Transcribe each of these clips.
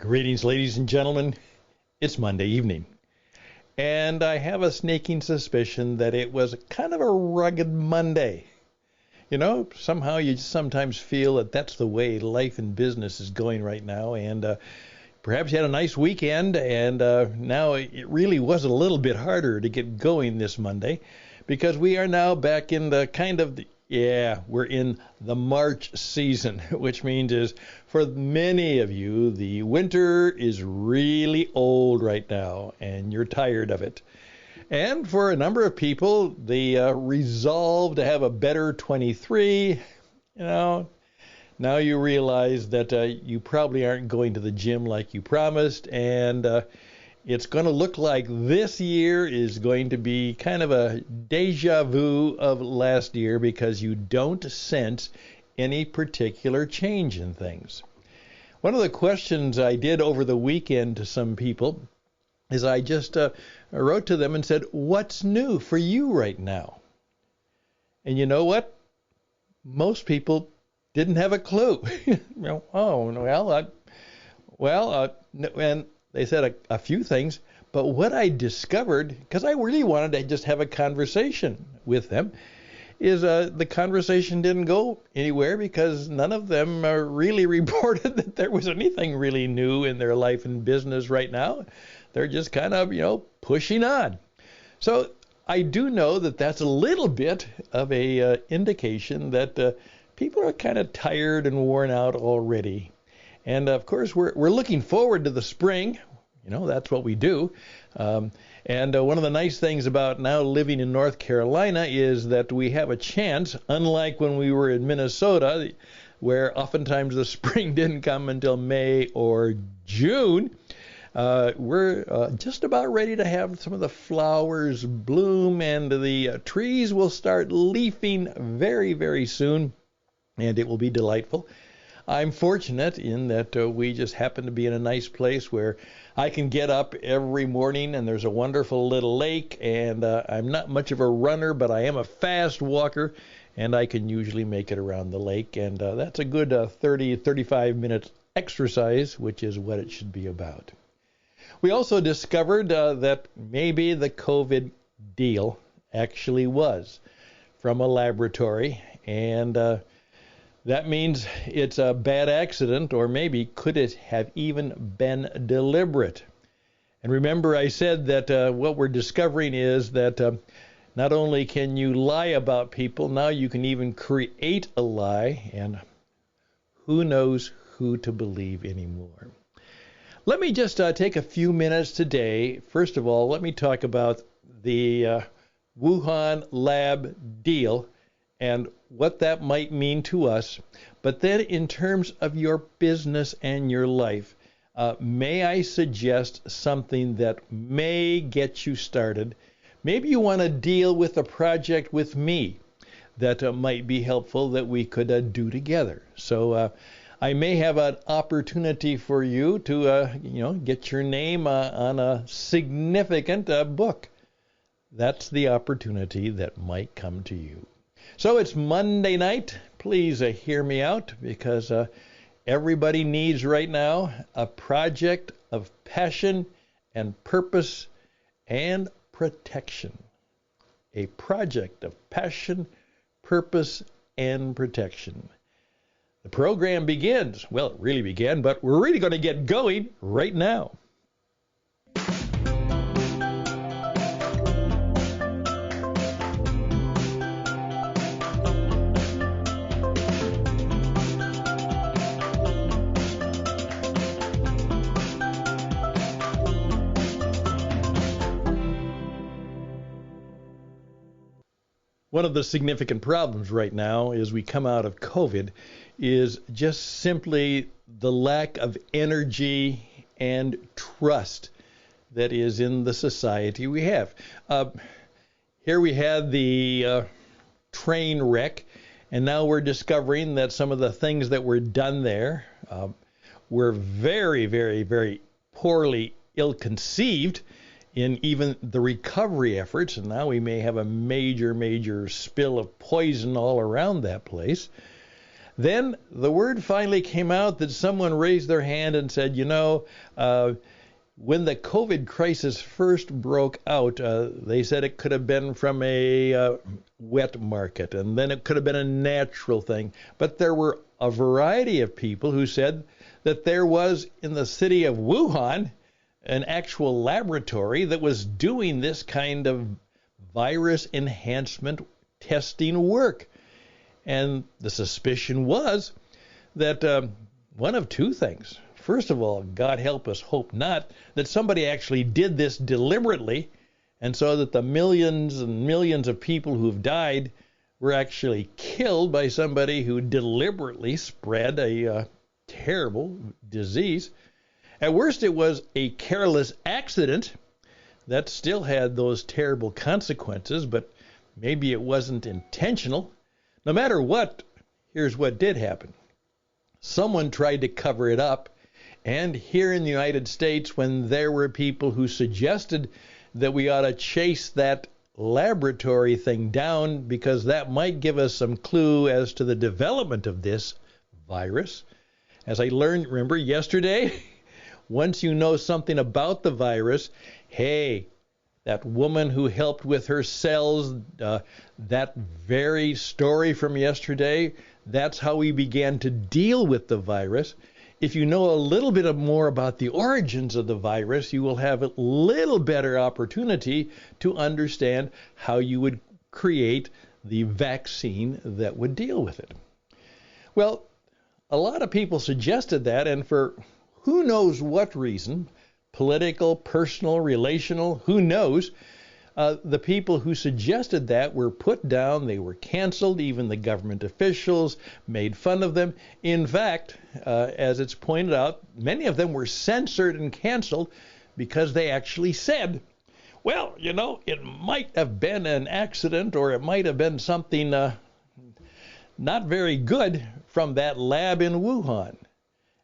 Greetings, ladies and gentlemen. It's Monday evening, and I have a sneaking suspicion that it was kind of a rugged Monday. Somehow you sometimes feel that that's the way life and business is going right now, and perhaps you had a nice weekend, and now it really was a little bit harder to get going this Monday, because we are now back in we're in the March season, which means is for many of you, the winter is really old right now, and you're tired of it. And for a number of people, the resolve to have a better 23, now you realize that you probably aren't going to the gym like you promised, and it's going to look like this year is going to be kind of a deja vu of last year because you don't sense any particular change in things. One of the questions I did over the weekend to some people is I just wrote to them and said, what's new for you right now? And you know what? Most people didn't have a clue. And they said a few things, but what I discovered, because I really wanted to just have a conversation with them, is the conversation didn't go anywhere because none of them really reported that there was anything really new in their life and business right now. They're just kind of, pushing on. So I do know that that's a little bit of a indication that people are kind of tired and worn out already. And of course, we're looking forward to the spring. That's what we do. And one of the nice things about now living in North Carolina is that we have a chance, unlike when we were in Minnesota, where oftentimes the spring didn't come until May or June. We're just about ready to have some of the flowers bloom, and the trees will start leafing very, very soon, and it will be delightful. I'm fortunate in that we just happen to be in a nice place where I can get up every morning and there's a wonderful little lake, and I'm not much of a runner, but I am a fast walker, and I can usually make it around the lake, and that's a good 35 minutes exercise, which is what it should be about. We also discovered that maybe the COVID deal actually was from a laboratory, and that means it's a bad accident, or maybe could it have even been deliberate? And remember, I said that what we're discovering is that not only can you lie about people, now you can even create a lie, and who knows who to believe anymore. Let me just take a few minutes today. First of all, let me talk about the Wuhan lab deal and what that might mean to us. But then in terms of your business and your life, may I suggest something that may get you started? Maybe you want to deal with a project with me that might be helpful that we could do together. So I may have an opportunity for you to, get your name on a significant book. That's the opportunity that might come to you. So it's Monday night. Please hear me out, because everybody needs right now a project of passion and purpose and protection. A project of passion, purpose, and protection. The program begins. Well, it really began, but we're really going to get going right now. One of the significant problems right now as we come out of COVID is just simply the lack of energy and trust that is in the society we have. Here we had the train wreck, and now we're discovering that some of the things that were done there were very, very, very poorly ill-conceived in even the recovery efforts, and now we may have a major, major spill of poison all around that place. Then the word finally came out that someone raised their hand and said, when the COVID crisis first broke out, they said it could have been from a wet market, and then it could have been a natural thing. But there were a variety of people who said that there was in the city of Wuhan an actual laboratory that was doing this kind of virus enhancement testing work. And the suspicion was that one of two things. First of all, God help us, hope not, that somebody actually did this deliberately, and so that the millions and millions of people who've died were actually killed by somebody who deliberately spread a terrible disease. At worst, it was a careless accident that still had those terrible consequences, but maybe it wasn't intentional. No matter what, here's what did happen. Someone tried to cover it up, and here in the United States, when there were people who suggested that we ought to chase that laboratory thing down because that might give us some clue as to the development of this virus. As I learned, remember yesterday, once you know something about the virus, hey, that woman who helped with her cells, that very story from yesterday, that's how we began to deal with the virus. If you know a little bit more about the origins of the virus, you will have a little better opportunity to understand how you would create the vaccine that would deal with it. Well, a lot of people suggested that, and for who knows what reason, political, personal, relational, who knows, the people who suggested that were put down, they were canceled, even the government officials made fun of them. In fact, as it's pointed out, many of them were censored and canceled because they actually said, well, it might have been an accident or it might have been something not very good from that lab in Wuhan.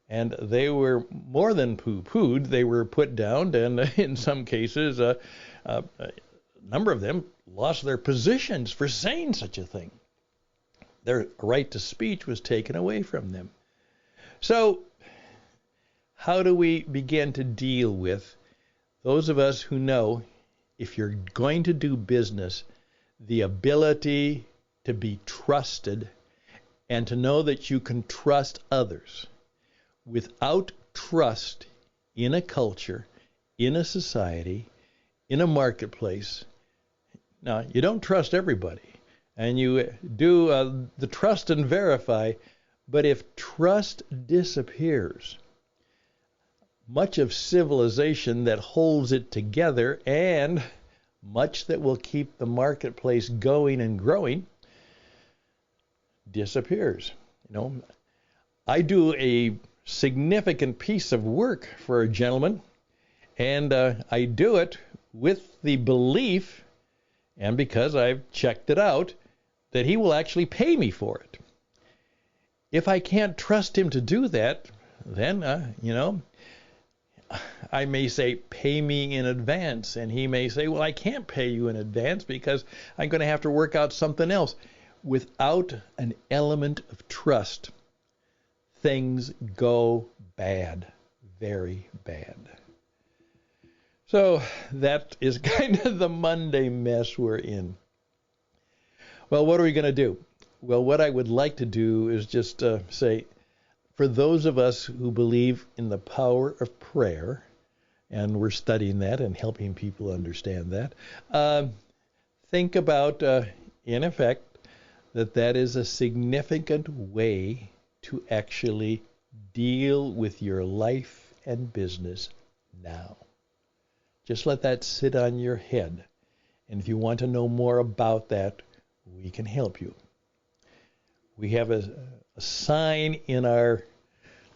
And they were more than poo-pooed. They were put down, and in some cases, a number of them lost their positions for saying such a thing. Their right to speech was taken away from them. So, how do we begin to deal with those of us who know if you're going to do business, the ability to be trusted and to know that you can trust others? Without trust in a culture, in a society, in a marketplace, now you don't trust everybody, and you do the trust and verify, but if trust disappears, much of civilization that holds it together and much that will keep the marketplace going and growing disappears. I do a significant piece of work for a gentleman, and I do it with the belief, and because I've checked it out, that he will actually pay me for it. If I can't trust him to do that, then, I may say, pay me in advance, and he may say, well, I can't pay you in advance because I'm going to have to work out something else. Without an element of trust, things go bad, very bad. So that is kind of the Monday mess we're in. Well, what are we going to do? Well, what I would like to do is just say, for those of us who believe in the power of prayer, and we're studying that and helping people understand that, think about, in effect, that is a significant way to actually deal with your life and business now. Just let that sit on your head. And if you want to know more about that, we can help you. We have a sign in our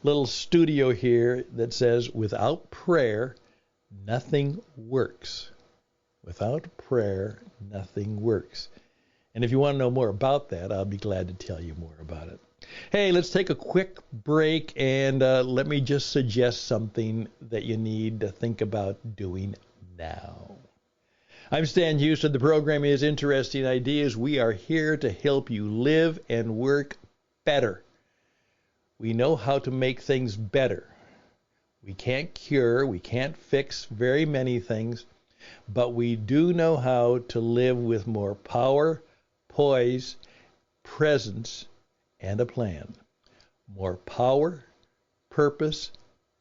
little studio here that says, without prayer, nothing works. Without prayer, nothing works. And if you want to know more about that, I'll be glad to tell you more about it. Hey, let's take a quick break, and let me just suggest something that you need to think about doing now. I'm Stan Houston. The program is Interesting Ideas. We are here to help you live and work better. We know how to make things better. We can't cure, we can't fix very many things, but we do know how to live with more power, poise, presence, and a plan. More power, purpose,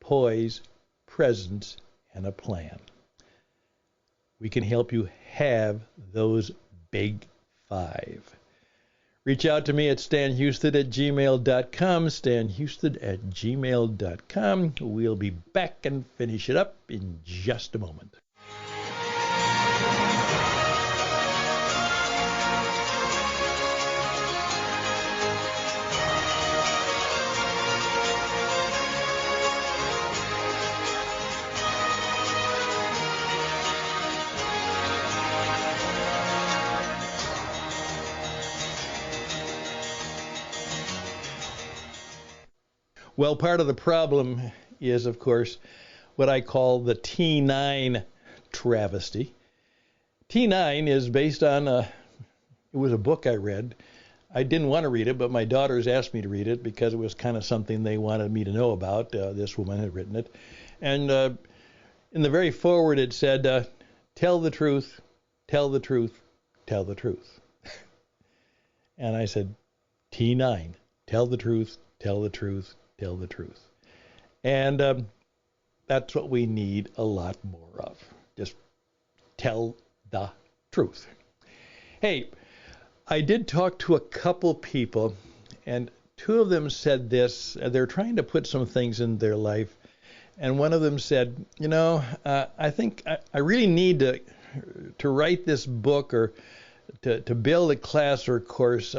poise, presence, and a plan. We can help you have those big 5. Reach out to me at stanhouston@gmail.com, stanhouston@gmail.com. We'll be back and finish it up in just a moment. Well, part of the problem is, of course, what I call the T9 travesty. T9 is based on it was a book I read. I didn't want to read it, but my daughters asked me to read it because it was kind of something they wanted me to know about. This woman had written it. And in the very foreword it said, tell the truth, tell the truth, tell the truth. And I said, T9, tell the truth, tell the truth, tell the truth. And that's what we need a lot more of. Just tell the truth. Hey, I did talk to a couple people, and 2 of them said this. They're trying to put some things in their life. And one of them said, I think I really need to write this book or to build a class or course.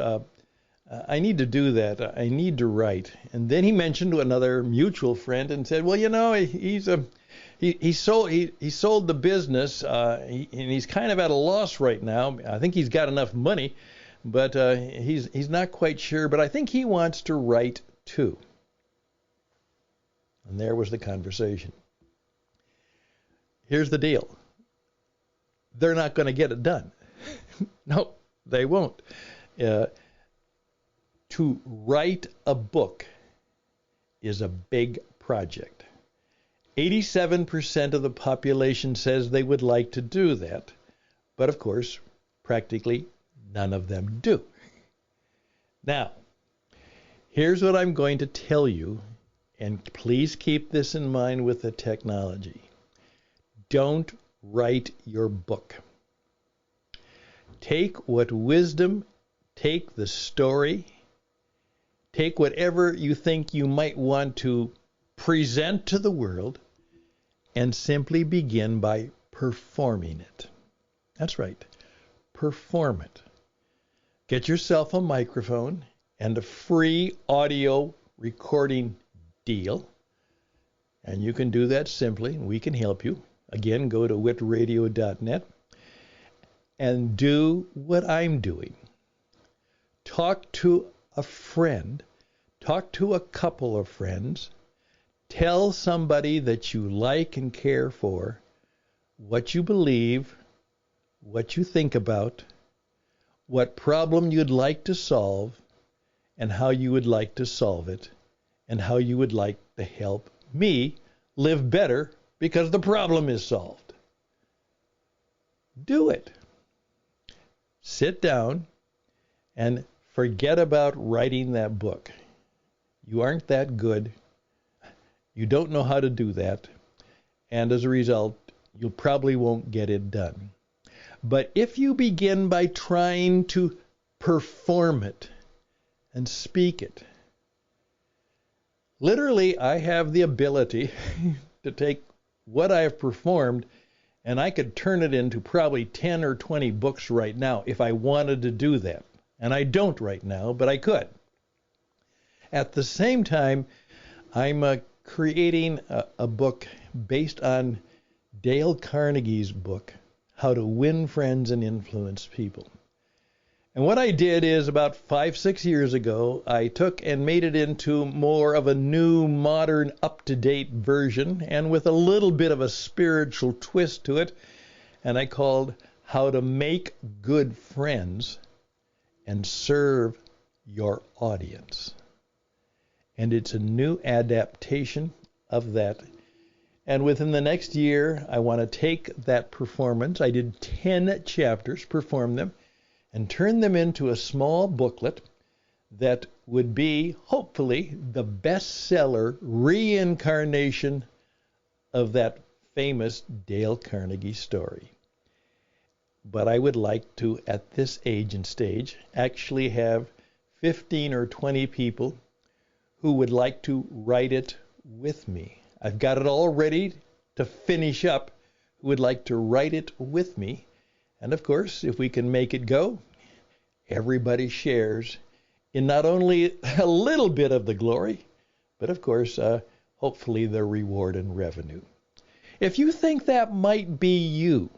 I need to do that. I need to write. And then he mentioned to another mutual friend and said, well, he sold the business, and he's kind of at a loss right now. I think he's got enough money, but he's not quite sure. But I think he wants to write too. And there was the conversation. Here's the deal. They're not going to get it done. No, they won't. To write a book is a big project. 87% of the population says they would like to do that, but of course, practically none of them do. Now, here's what I'm going to tell you, and please keep this in mind with the technology. Don't write your book. Take what wisdom, take the story, take whatever you think you might want to present to the world and simply begin by performing it. That's right. Perform it. Get yourself a microphone and a free audio recording deal. And you can do that simply. We can help you. Again, go to witradio.net and do what I'm doing. Talk to a friend, talk to a couple of friends, tell somebody that you like and care for what you believe, what you think about, what problem you'd like to solve, and how you would like to solve it, and how you would like to help me live better because the problem is solved. Do it. Sit down and forget about writing that book. You aren't that good. You don't know how to do that. And as a result, you probably won't get it done. But if you begin by trying to perform it and speak it, literally, I have the ability to take what I have performed and I could turn it into probably 10 or 20 books right now if I wanted to do that. And I don't right now, but I could. At the same time, I'm creating a book based on Dale Carnegie's book, How to Win Friends and Influence People. And what I did is about 5-6 years ago, I took and made it into more of a new, modern, up-to-date version, and with a little bit of a spiritual twist to it, and I called How to Make Good Friends and Serve Your Audience. and it's a new adaptation of that. And within the next year, I want to take that performance. I did 10 chapters, perform them, and turn them into a small booklet that would be, hopefully, the bestseller reincarnation of that famous Dale Carnegie story. But I would like to, at this age and stage, actually have 15 or 20 people who would like to write it with me. I've got it all ready to finish up, who would like to write it with me. And of course, if we can make it go, everybody shares in not only a little bit of the glory, but of course, hopefully the reward and revenue. If you think that might be you,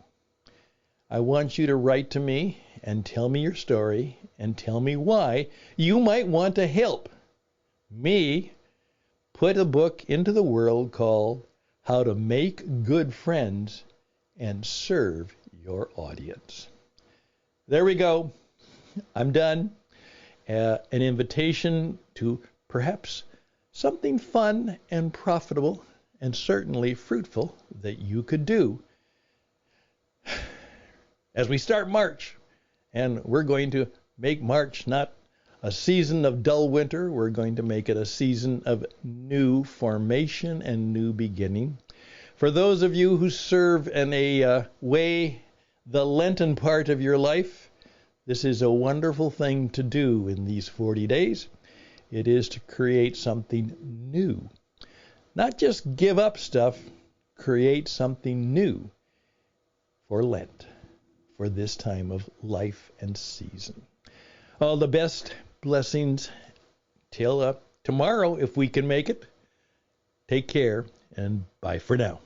I want you to write to me and tell me your story and tell me why you might want to help me put a book into the world called How to Make Good Friends and Serve Your Audience. There we go. I'm done. An invitation to perhaps something fun and profitable and certainly fruitful that you could do as we start March. And we're going to make March not a season of dull winter. We're going to make it a season of new formation and new beginning. For those of you who serve in a way the Lenten part of your life, this is a wonderful thing to do in these 40 days. It is to create something new. Not just give up stuff, create something new for Lent, for this time of life and season. All the best blessings till tomorrow, if we can make it. Take care, and bye for now.